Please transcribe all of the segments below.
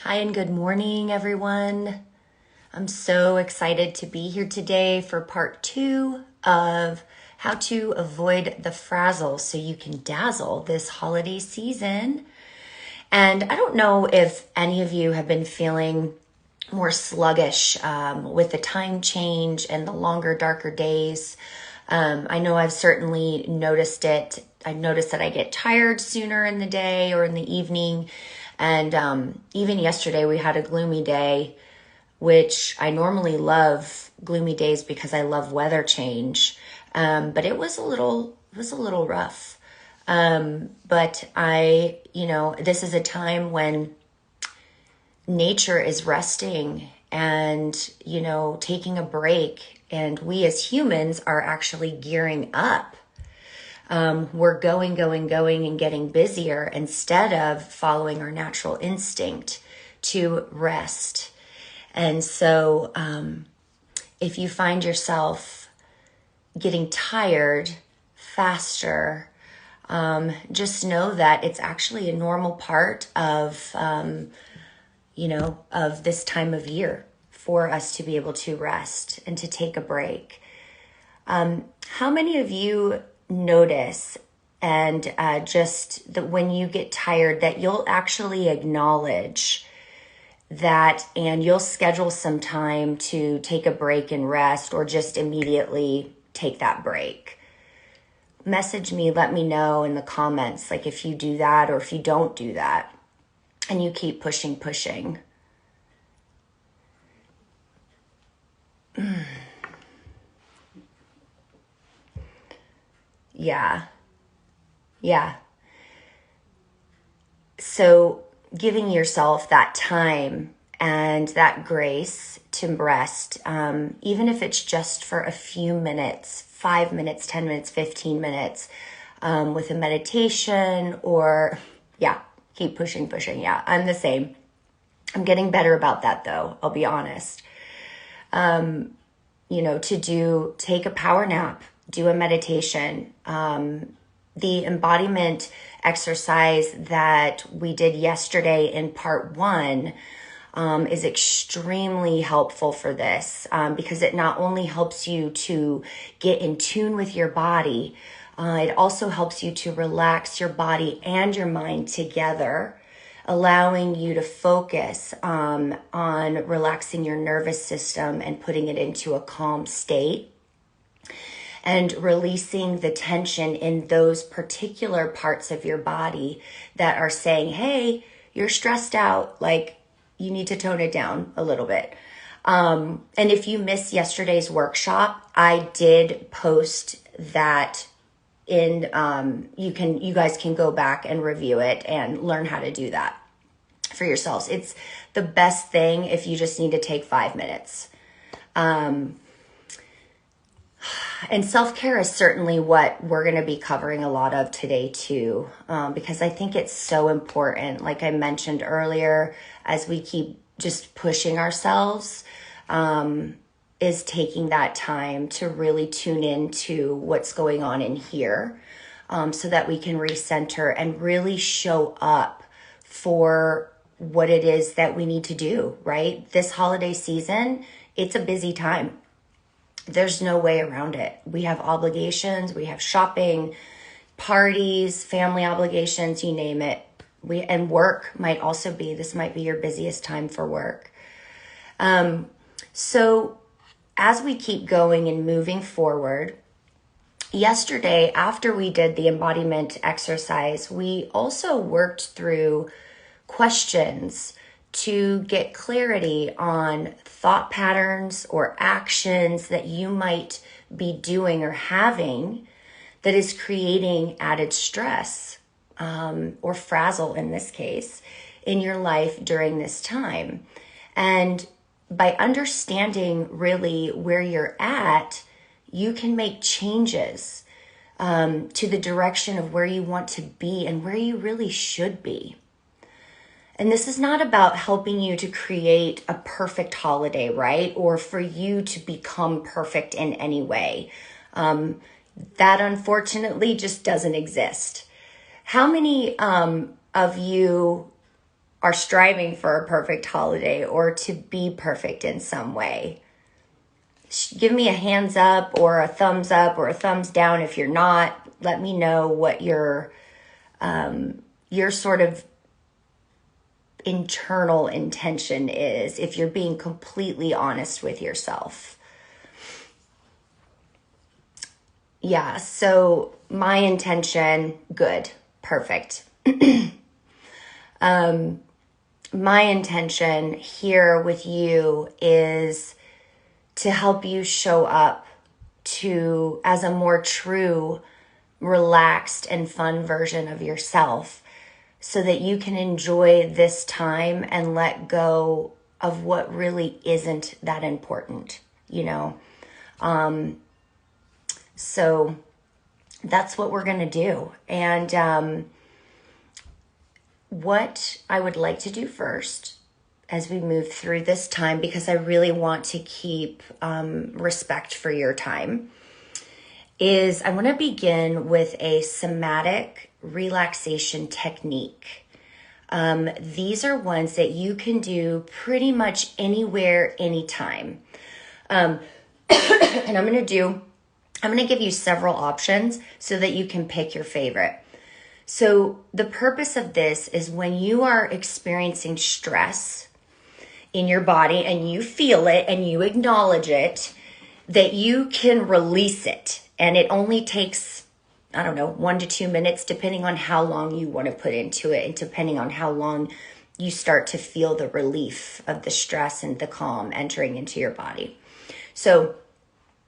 Hi and good morning, everyone. I'm so excited to be here today for part 2 of how to avoid the frazzle so you can dazzle this holiday season. And I don't know if any of you have been feeling more sluggish with the time change and the longer, darker days. I know I've certainly noticed it. I've noticed that I get tired sooner in the day or in the evening. And even yesterday we had a gloomy day, which I normally love gloomy days because I love weather change. But it was a little rough. But this is a time when nature is resting and, taking a break. And we as humans are actually gearing up. We're going and getting busier instead of following our natural instinct to rest. And so if you find yourself getting tired faster, just know that it's actually a normal part of, of this time of year for us to be able to rest and to take a break. How many of you notice and just that when you get tired that you'll actually acknowledge that and you'll schedule some time to take a break and rest or just immediately take that break? Message me, let me know in the comments, like if you do that or if you don't do that and you keep pushing. Yeah. So giving yourself that time and that grace to rest, even if it's just for a few minutes, 5 minutes, 10 minutes, 15 minutes, with a meditation or, keep pushing. Yeah, I'm the same. I'm getting better about that though, I'll be honest. Take a power nap, do a meditation. The embodiment exercise that we did yesterday in part 1 is extremely helpful for this because it not only helps you to get in tune with your body, it also helps you to relax your body and your mind together, allowing you to focus on relaxing your nervous system and putting it into a calm state and releasing the tension in those particular parts of your body that are saying, hey, you're stressed out, like you need to tone it down a little bit. And if you missed yesterday's workshop, I did post that in, you guys can go back and review it and learn how to do that for yourselves. It's the best thing if you just need to take 5 minutes. And self-care is certainly what we're going to be covering a lot of today too, because I think it's so important. Like I mentioned earlier, as we keep just pushing ourselves, is taking that time to really tune into what's going on in here, so that we can recenter and really show up for what it is that we need to do, right? This holiday season, it's a busy time. There's no way around it. We have obligations, we have shopping, parties, family obligations, you name it. And work might also be, this might be your busiest time for work. So as we keep going and moving forward, yesterday after we did the embodiment exercise, we also worked through questions to get clarity on thought patterns or actions that you might be doing or having that is creating added stress, or frazzle in this case, in your life during this time. And by understanding really where you're at, you can make changes to the direction of where you want to be and where you really should be. And this is not about helping you to create a perfect holiday, right? Or for you to become perfect in any way. That unfortunately just doesn't exist. How many of you are striving for a perfect holiday or to be perfect in some way. Give me a hands up or a thumbs down if you're not. Let me know what your sort of internal intention is, if you're being completely honest with yourself. Yeah, so my intention, good, perfect. My intention here with you is to help you show up as a more true, relaxed, and fun version of yourself, so that you can enjoy this time and let go of what really isn't that important, So that's what we're going to do. And what I would like to do first, as we move through this time, because I really want to keep respect for your time, is I want to begin with a somatic relaxation technique. These are ones that you can do pretty much anywhere, anytime. And I'm going to give you several options so that you can pick your favorite. So the purpose of this is when you are experiencing stress in your body and you feel it and you acknowledge it, that you can release it. And it only takes, 1 to 2 minutes, depending on how long you want to put into it and depending on how long you start to feel the relief of the stress and the calm entering into your body. So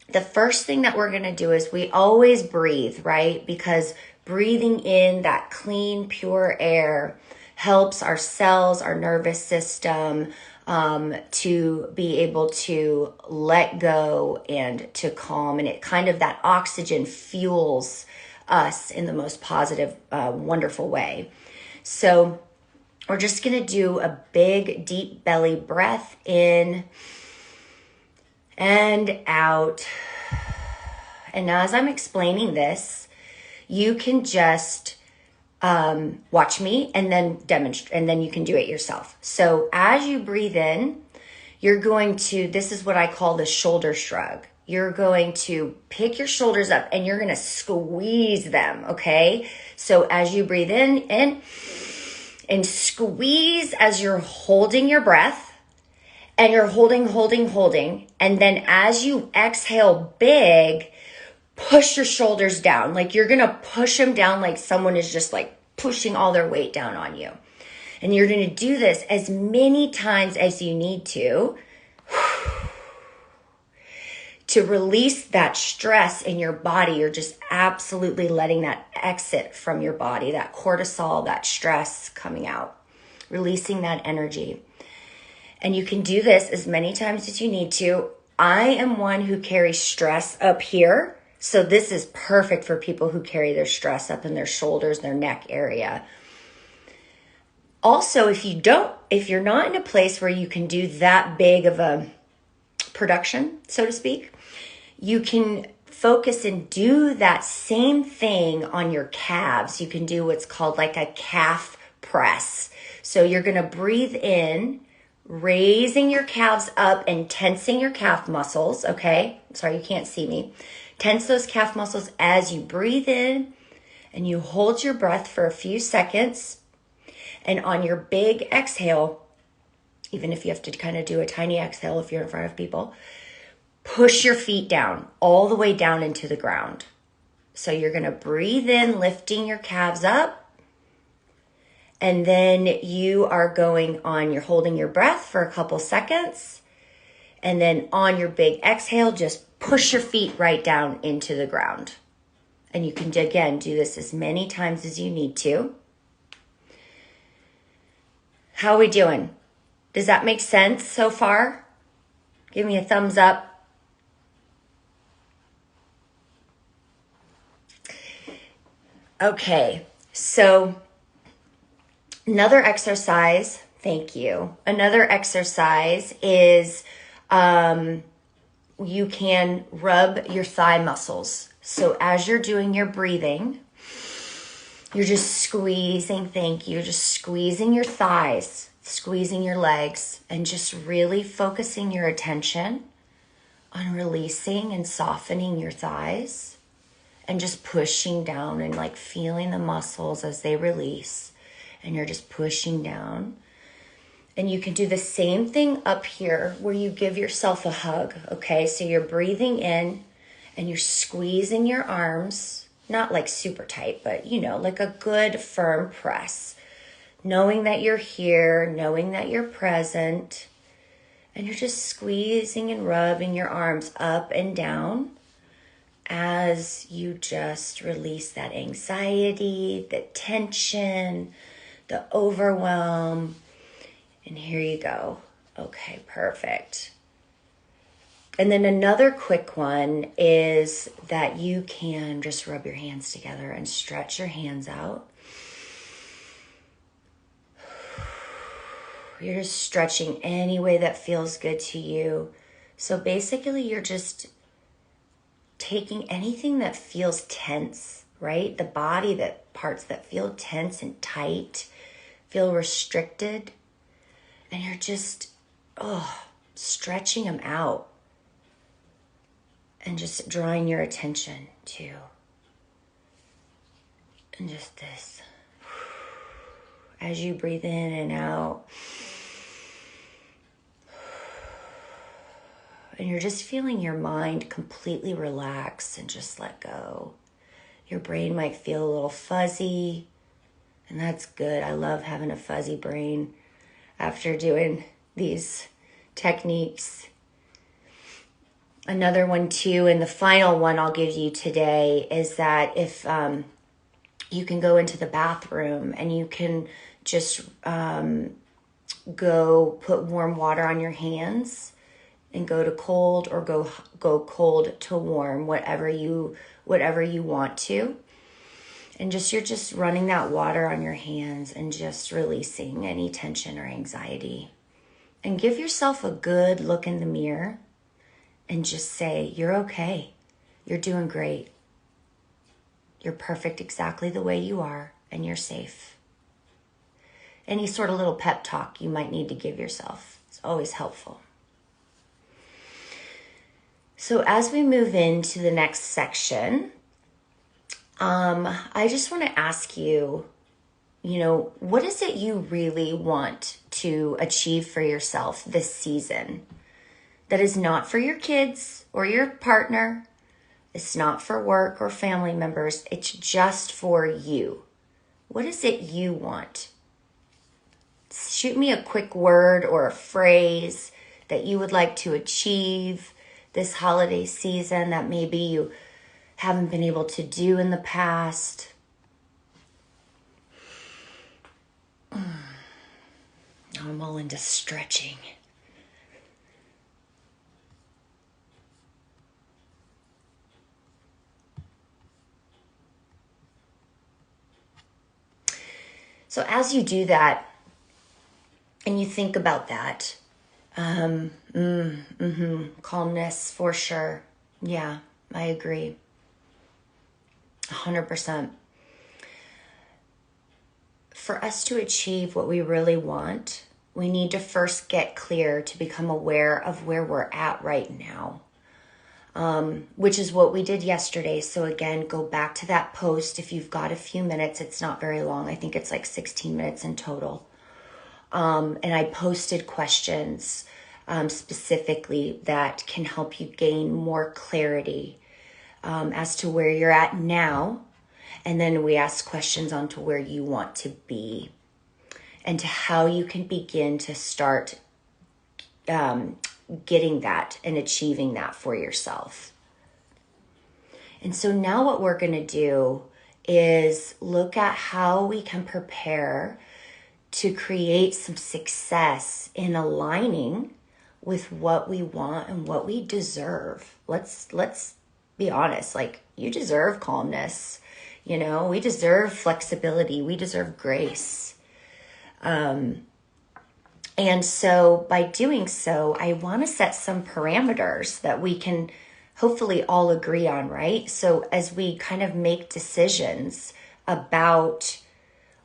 the first thing that we're going to do is we always breathe, right? Because breathing in that clean, pure air helps our cells, our nervous system, to be able to let go and to calm. And it kind of, that oxygen fuels us in the most positive, wonderful way. So we're just going to do a big, deep belly breath in and out. And now as I'm explaining this, you can just watch me and then demonstrate, and then you can do it yourself. So as you breathe in, you're going to, this is what I call the shoulder shrug. You're going to pick your shoulders up and you're going to squeeze them, okay? So as you breathe in and squeeze as you're holding your breath, and you're holding. And then as you exhale big, push your shoulders down. Like you're going to push them down like someone is just like pushing all their weight down on you. And you're going to do this as many times as you need to release that stress in your body. You're just absolutely letting that exit from your body, that cortisol, that stress coming out, releasing that energy. And you can do this as many times as you need to. I am one who carries stress up here. So this is perfect for people who carry their stress up in their shoulders, their neck area. Also, if you're not in a place where you can do that big of a production, so to speak, you can focus and do that same thing on your calves. You can do what's called like a calf press. So you're going to breathe in, raising your calves up and tensing your calf muscles, okay? Sorry, you can't see me. Tense those calf muscles as you breathe in, and you hold your breath for a few seconds. And on your big exhale, even if you have to kind of do a tiny exhale if you're in front of people, push your feet down, all the way down into the ground. So you're going to breathe in, lifting your calves up. And then you are you're holding your breath for a couple seconds. And then on your big exhale, just push your feet right down into the ground. And you can, again, do this as many times as you need to. How are we doing? Does that make sense so far? Give me a thumbs up. Okay, so another exercise, thank you. Another exercise is you can rub your thigh muscles. So as you're doing your breathing, You're just squeezing, thank you, just squeezing your thighs, squeezing your legs, and just really focusing your attention on releasing and softening your thighs and just pushing down and like feeling the muscles as they release. And you're just pushing down. And you can do the same thing up here where you give yourself a hug, okay? So you're breathing in and you're squeezing your arms, not like super tight, but you know, like a good firm press. Knowing that you're here, knowing that you're present, and you're just squeezing and rubbing your arms up and down as you just release that anxiety, the tension, the overwhelm. And here you go. Okay, perfect. And then another quick one is that you can just rub your hands together and stretch your hands out. You're just stretching any way that feels good to you. So basically you're just taking anything that feels tense, right? The body, that parts that feel tense and tight, feel restricted. And you're just, stretching them out. And just drawing your attention to. And just this. As you breathe in and out. And you're just feeling your mind completely relax and just let go. Your brain might feel a little fuzzy. And that's good. I love having a fuzzy brain after doing these techniques. Another one too, and the final one I'll give you today is that if you can go into the bathroom and you can just go put warm water on your hands and go to cold or go cold to warm, whatever you want to. And you're just running that water on your hands and just releasing any tension or anxiety. And give yourself a good look in the mirror and just say, you're okay. You're doing great. You're perfect exactly the way you are, and you're safe. Any sort of little pep talk you might need to give yourself. It's always helpful. So as we move into the next section, I just want to ask you, what is it you really want to achieve for yourself this season? That is not for your kids or your partner. It's not for work or family members. It's just for you. What is it you want? Shoot me a quick word or a phrase that you would like to achieve this holiday season that maybe you haven't been able to do in the past. I'm all into stretching. So as you do that, and you think about that, calmness for sure. Yeah, I agree. 100%. For us to achieve what we really want, we need to first get clear to become aware of where we're at right now, which is what we did yesterday. So again, go back to that post if you've got a few minutes. It's not very long. I think it's like 16 minutes in total. And I posted questions specifically that can help you gain more clarity as to where you're at now. And then we ask questions on to where you want to be and to how you can begin to start getting that and achieving that for yourself. And so now what we're going to do is look at how we can prepare to create some success in aligning with what we want and what we deserve. Let's be honest, like you deserve calmness. We deserve flexibility. We deserve grace. And so by doing so, I want to set some parameters that we can hopefully all agree on, right? So as we kind of make decisions about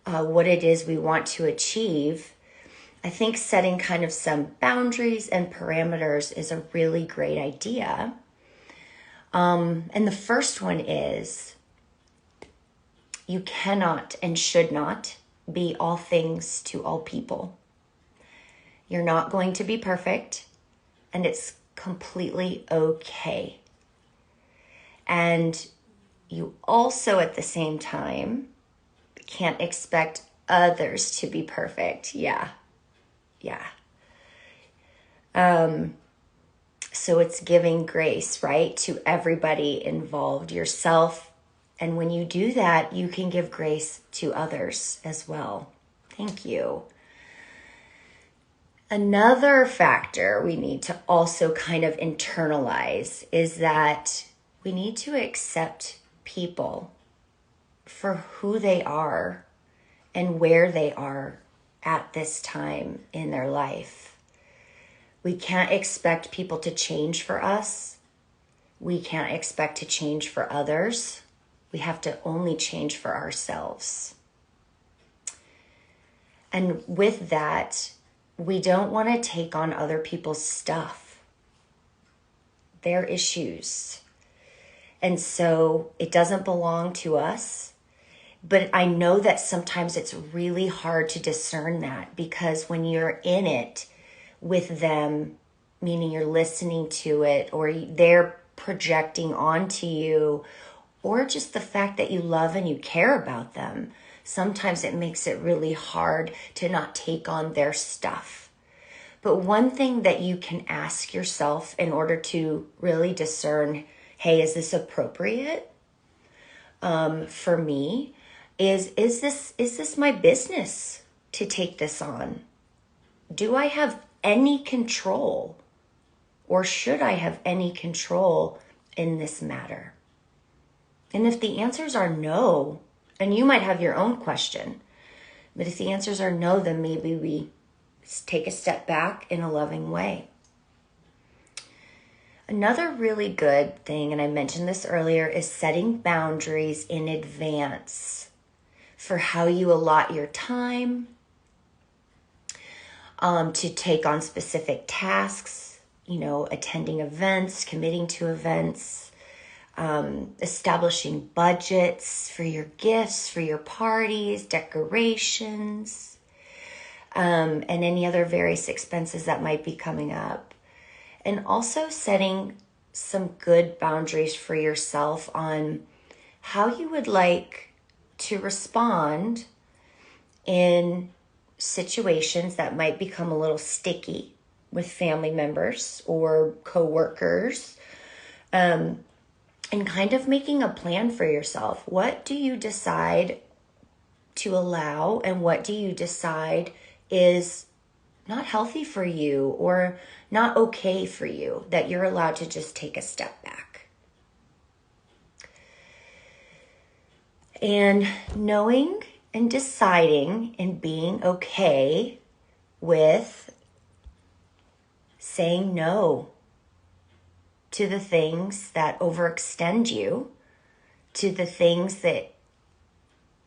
what it is we want to achieve, I think setting kind of some boundaries and parameters is a really great idea. And the first one is you cannot and should not be all things to all people. You're not going to be perfect, and it's completely okay. And you also, at the same time, can't expect others to be perfect. Yeah. So it's giving grace, right, to everybody involved, yourself. And when you do that, you can give grace to others as well. Thank you. Another factor we need to also kind of internalize is that we need to accept people for who they are and where they are at this time in their life. We can't expect people to change for us. We can't expect to change for others. We have to only change for ourselves. And with that, we don't want to take on other people's stuff, their issues. And so it doesn't belong to us. But I know that sometimes it's really hard to discern that, because when you're in it with them, meaning you're listening to it, or they're projecting onto you, or just the fact that you love and you care about them, sometimes it makes it really hard to not take on their stuff. But one thing that you can ask yourself in order to really discern, hey, is this appropriate for me? Is this my business to take this on? Do I have any control, or should I have any control in this matter? And if the answers are no, and you might have your own question, but if the answers are no, then maybe we take a step back in a loving way. Another really good thing, and I mentioned this earlier, is setting boundaries in advance for how you allot your time to take on specific tasks, attending events, committing to events, establishing budgets for your gifts, for your parties, decorations, and any other various expenses that might be coming up. And also setting some good boundaries for yourself on how you would like to respond in situations that might become a little sticky with family members or coworkers, and kind of making a plan for yourself. What do you decide to allow, and what do you decide is not healthy for you or not okay for you, that you're allowed to just take a step back? And knowing and deciding and being okay with saying no to the things that overextend you, to the things that,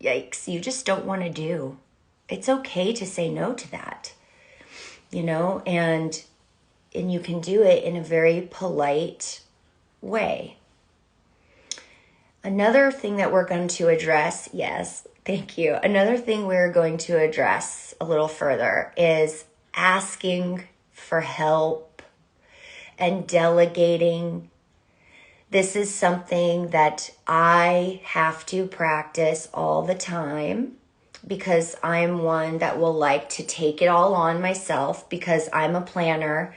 yikes, you just don't want to do. It's okay to say no to that, and you can do it in a very polite way. Another thing that we're going to address, yes, thank you. Another thing we're going to address a little further is asking for help and delegating. This is something that I have to practice all the time, because I'm one that will like to take it all on myself, because I'm a planner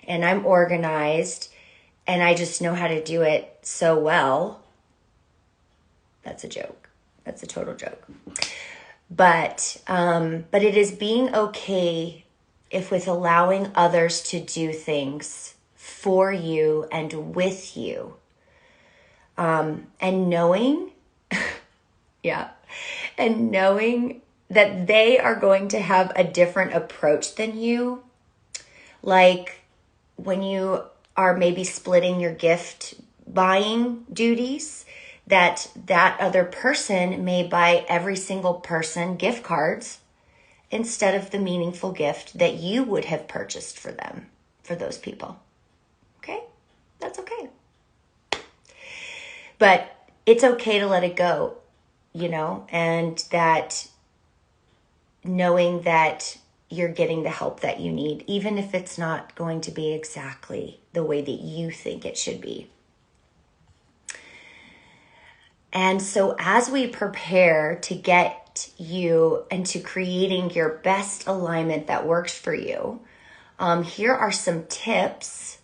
and I'm organized and I just know how to do it so well. That's a joke. That's a total joke. But it is being okay with allowing others to do things for you and with you. And knowing, and knowing that they are going to have a different approach than you. Like when you are maybe splitting your gift buying duties, that other person may buy every single person gift cards instead of the meaningful gift that you would have purchased for them, for those people. Okay? That's okay. But it's okay to let it go, and that knowing that you're getting the help that you need, even if it's not going to be exactly the way that you think it should be. And so as we prepare to get you into creating your best alignment that works for you, here are some tips,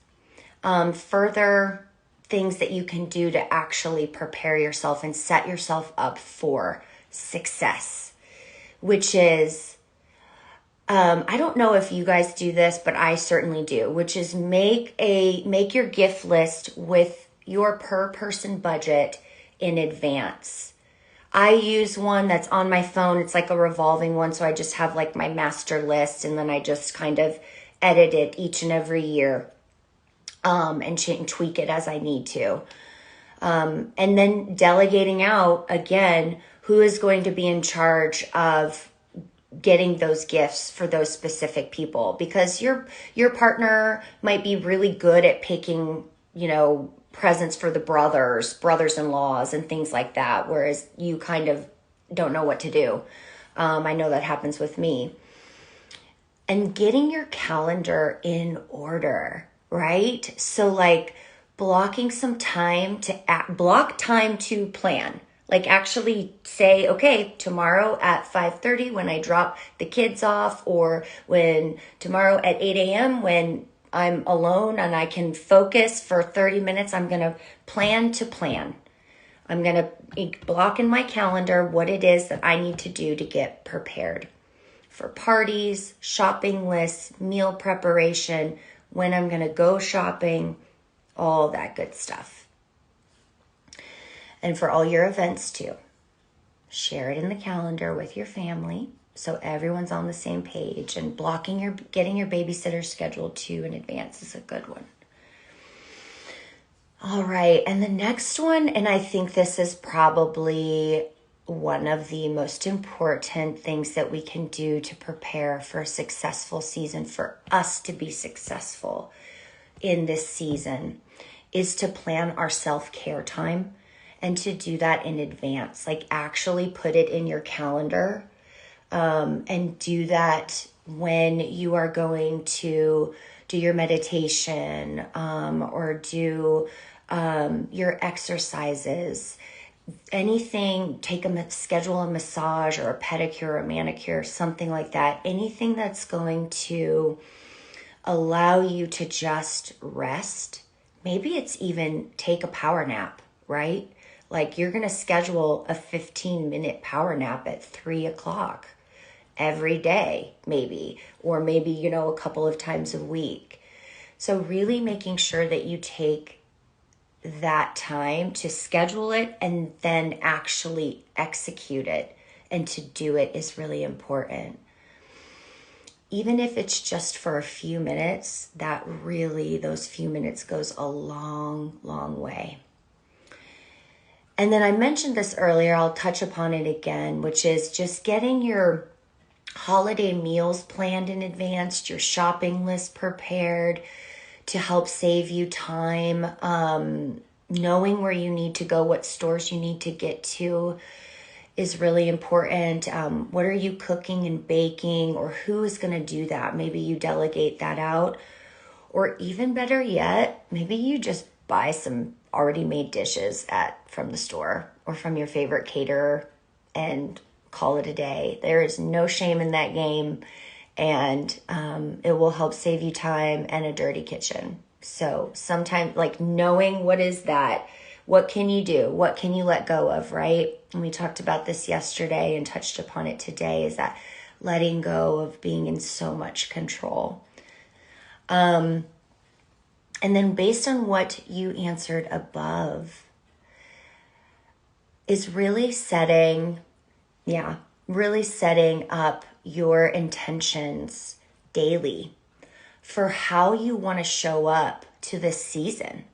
further things that you can do to actually prepare yourself and set yourself up for success, which is, I don't know if you guys do this, but I certainly do, which is make your gift list with your per person budget in advance. I use one that's on my phone. It's like a revolving one. So I just have like my master list, and then I just kind of edit it each and every year, and tweak it as I need to. And then delegating out, again, who is going to be in charge of getting those gifts for those specific people, because your partner might be really good at picking, presents for the brothers-in-laws and things like that, whereas you kind of don't know what to do. I know that happens with me. And getting your calendar in order, right? So like blocking some time block time to plan. Like actually say, okay, tomorrow at 5:30 when I drop the kids off, or when tomorrow at 8 a.m. when I'm alone and I can focus for 30 minutes, I'm going to plan. I'm going to block in my calendar what it is that I need to do to get prepared for parties, shopping lists, meal preparation, when I'm going to go shopping, all that good stuff. And for all your events too, share it in the calendar with your family so everyone's on the same page, and getting your babysitter scheduled too in advance is a good one. All right, and the next one, and I think this is probably one of the most important things that we can do to prepare for a successful season, for us to be successful in this season, is to plan our self-care time, and to do that in advance. Like actually put it in your calendar, and do that when you are going to do your meditation, or do your exercises. Anything, schedule a massage or a pedicure or a manicure, something like that. Anything that's going to allow you to just rest. Maybe it's even take a power nap, right? Like you're going to schedule a 15-minute power nap at 3:00 every day, maybe, or maybe, a couple of times a week. So really making sure that you take that time to schedule it and then actually execute it, and to do it is really important. Even if it's just for a few minutes, those few minutes goes a long, long way. And then I mentioned this earlier, I'll touch upon it again, which is just getting your holiday meals planned in advance, your shopping list prepared to help save you time, knowing where you need to go, what stores you need to get to is really important. What are you cooking and baking, or who is going to do that? Maybe you delegate that out, or even better yet, maybe you just buy some already made dishes from the store or from your favorite caterer and call it a day. There is no shame in that game, and it will help save you time and a dirty kitchen. So sometimes, like, knowing what is that, what can you do, what can you let go of, right? And we talked about this yesterday and touched upon it today, is that letting go of being in so much control. And then based on what you answered above, is really setting up your intentions daily for how you want to show up to this season,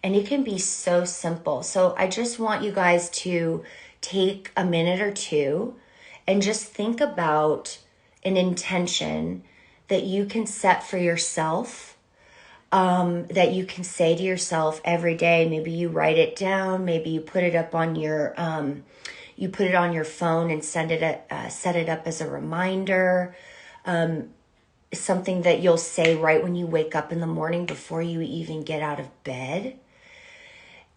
And it can be so simple. So I just want you guys to take a minute or two and just think about an intention that you can set for yourself, that you can say to yourself every day. Maybe you write it down, maybe you put it up on your phone and set it up as a reminder. Something that you'll say right when you wake up in the morning before you even get out of bed.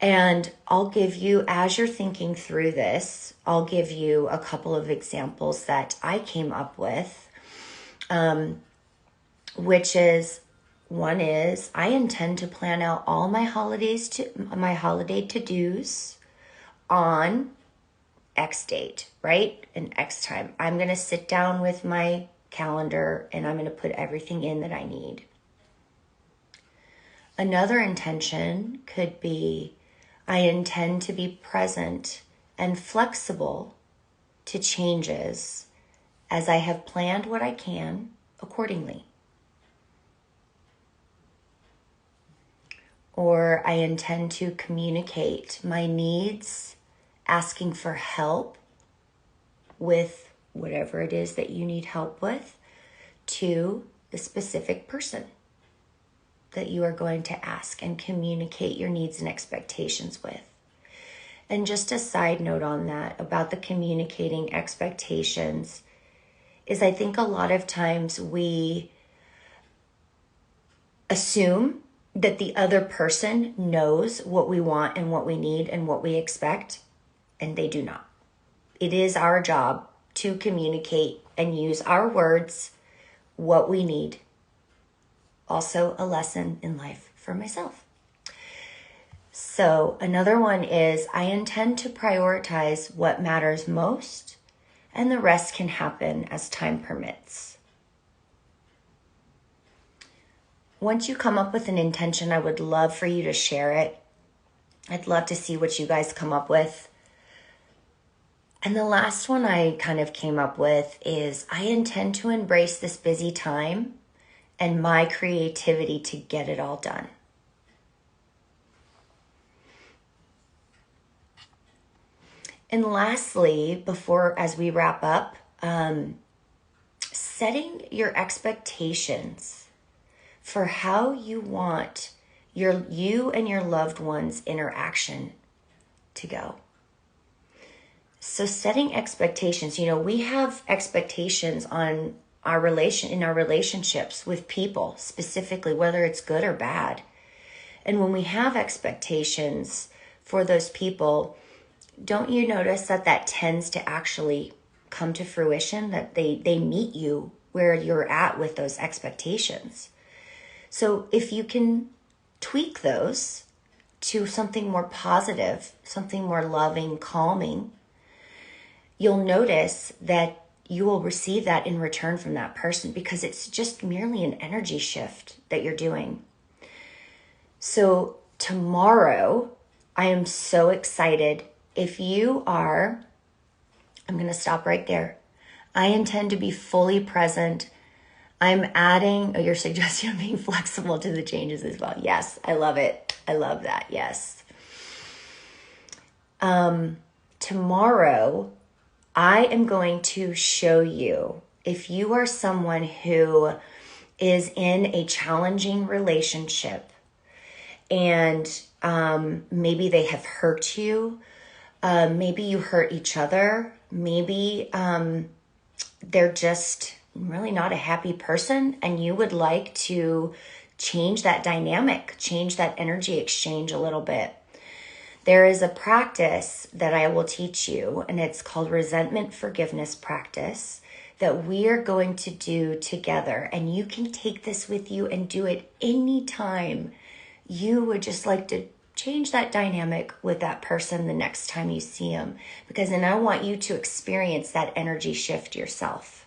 And I'll give you, as you're thinking through this, I'll give you a couple of examples that I came up with, which is, one is, I intend to plan out all my holiday to-dos on X date, right? And X time. I'm going to sit down with my calendar and I'm going to put everything in that I need. Another intention could be, I intend to be present and flexible to changes as I have planned what I can accordingly. Or I intend to communicate my needs, asking for help with whatever it is that you need help with, to the specific person that you are going to ask and communicate your needs and expectations with. And just a side note on that about the communicating expectations is, I think a lot of times we assume that the other person knows what we want and what we need and what we expect, and they do not. It is our job to communicate and use our words, what we need. Also a lesson in life for myself. So another one is, I intend to prioritize what matters most, and the rest can happen as time permits. Once you come up with an intention, I would love for you to share it. I'd love to see what you guys come up with. And the last one I kind of came up with is, I intend to embrace this busy time and my creativity to get it all done. And lastly, as we wrap up, setting your expectations for how you want you and your loved ones' interaction to go. So setting expectations, we have expectations on in our relationships with people, specifically, whether it's good or bad. And when we have expectations for those people, don't you notice that tends to actually come to fruition, that they meet you where you're at with those expectations? So if you can tweak those to something more positive, something more loving, calming, you'll notice that you will receive that in return from that person, because it's just merely an energy shift that you're doing. So tomorrow, I am so excited. If you are, I'm going to stop right there. I intend to be fully present. I'm adding, you're suggesting I'm being flexible to the changes as well. Yes, I love it. I love that. Yes. Tomorrow, I am going to show you, if you are someone who is in a challenging relationship and maybe they have hurt you, maybe you hurt each other, maybe they're just really not a happy person and you would like to change that dynamic, change that energy exchange a little bit. There is a practice that I will teach you, and it's called resentment forgiveness practice, that we are going to do together. And you can take this with you and do it anytime you would just like to change that dynamic with that person the next time you see them, because then I want you to experience that energy shift yourself.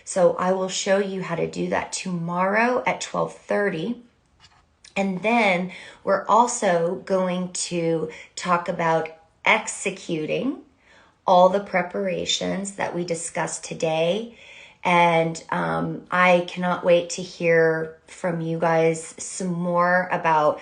So I will show you how to do that tomorrow at 12:30. And then we're also going to talk about executing all the preparations that we discussed today. And I cannot wait to hear from you guys some more about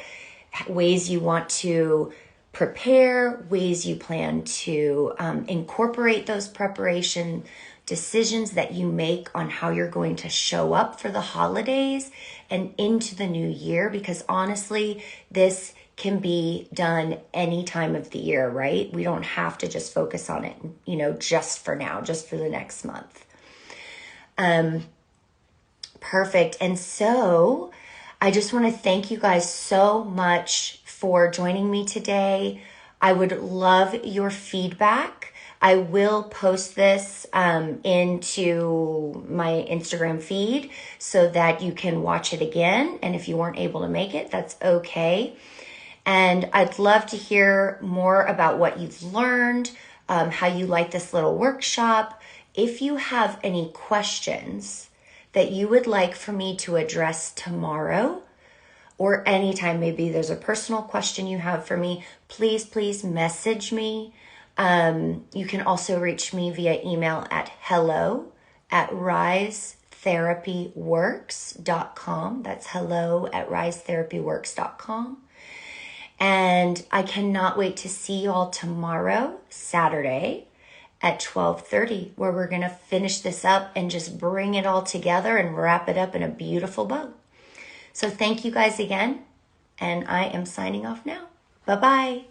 ways you want to prepare, ways you plan to incorporate those preparation decisions that you make on how you're going to show up for the holidays and into the new year, because honestly, this can be done any time of the year, right? We don't have to just focus on it, just for now, just for the next month. Perfect. And so I just want to thank you guys so much for joining me today. I would love your feedback. I will post this into my Instagram feed so that you can watch it again. And if you weren't able to make it, that's okay. And I'd love to hear more about what you've learned, how you like this little workshop. If you have any questions that you would like for me to address tomorrow or anytime, maybe there's a personal question you have for me, please message me. You can also reach me via email at hello@risetherapyworks.com. That's hello@risetherapyworks.com. And I cannot wait to see you all tomorrow, Saturday, at 12:30, where we're going to finish this up and just bring it all together and wrap it up in a beautiful bow. So thank you guys again, and I am signing off now. Bye-bye.